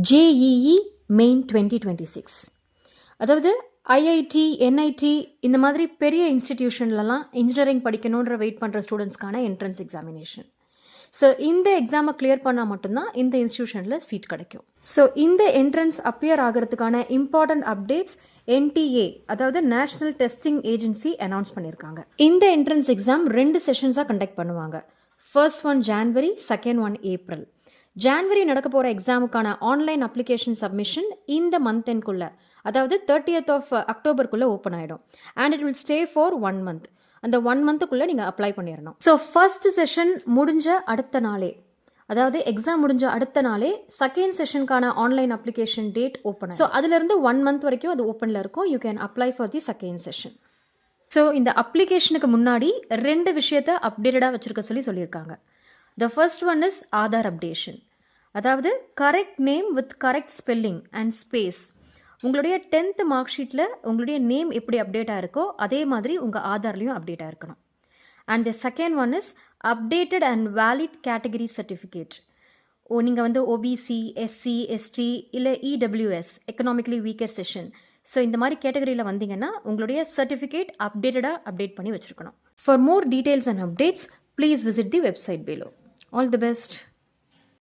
JEE main 2026. அதாவது IIT, NIT இந்த மாதிரி பெரிய இன்ஸ்டிடியூஷன்லலாம் இன்ஜினியரிங் படிக்கணுன்ற வெயிட் பண்ணுற ஸ்டூடெண்ட்ஸ்க்கான என்ட்ரன்ஸ் எக்ஸாமினேஷன். ஸோ இந்த எக்ஸாமை கிளியர் பண்ணால் மட்டும்தான் இந்த இன்ஸ்டிடியூஷனில் சீட் கிடைக்கும். ஸோ இந்த என்ட்ரன்ஸ் அப்பியர் ஆகிறதுக்கான இம்பார்ட்டன்ட் அப்டேட்ஸ் NTA, அதாவது நேஷ்னல் டெஸ்டிங் ஏஜென்சி அனௌன்ஸ் பண்ணியிருக்காங்க. இந்த என்ட்ரன்ஸ் எக்ஸாம் 2 செஷன்ஸாக கண்டக்ட் பண்ணுவாங்க. First one January, second one April. January நடக்க போகிற எக்ஸாமுக்கான ஆன்லைன் அப்ளிகேஷன் சப்மிஷன் இந்த மந்த் எண்ட்குள்ளே, அதாவது 30th of அக்டோபருக்குள்ளே ஓப்பன் ஆகிடும். And it will stay for 1 month. அந்த 1 monthக்குள்ளே நீங்கள் அப்ளை பண்ணிடணும். ஸோ ஃபர்ஸ்ட் செஷன் முடிஞ்ச அடுத்த நாளே, அதாவது எக்ஸாம் முடிஞ்ச அடுத்த நாளே செகண்ட் செஷனுக்கான online application date open. So அதுலேருந்து 1 month வரைக்கும் அது ஓப்பனில் இருக்கும். You can apply for the second session. So இந்த அப்ளிகேஷனுக்கு முன்னாடி 2 விஷயத்தை அப்டேட்டடாக வச்சுருக்க சொல்லியிருக்காங்க. The first one is Aadhaar updation, அதாவது correct name with correct spelling and space. உங்களுடைய 10th மார்க் ஷீட்டில் உங்களுடைய நேம் எப்படி அப்டேட்டாக இருக்கோ அதே மாதிரி உங்கள் ஆதார்லையும் அப்டேட்டாக இருக்கணும். And the second one is updated and valid category certificate. நீங்கள் வந்து ஓபிசி, எஸ்சி, எஸ்டி இல்லை EWS, economically weaker session. So இந்த மாதிரி கேட்டகரியில் வந்தீங்கன்னா உங்களுடைய சர்டிஃபிகேட் அப்டேட்டடாக அப்டேட் பண்ணி வச்சுருக்கணும். For more details and updates, please visit the website below. All the best.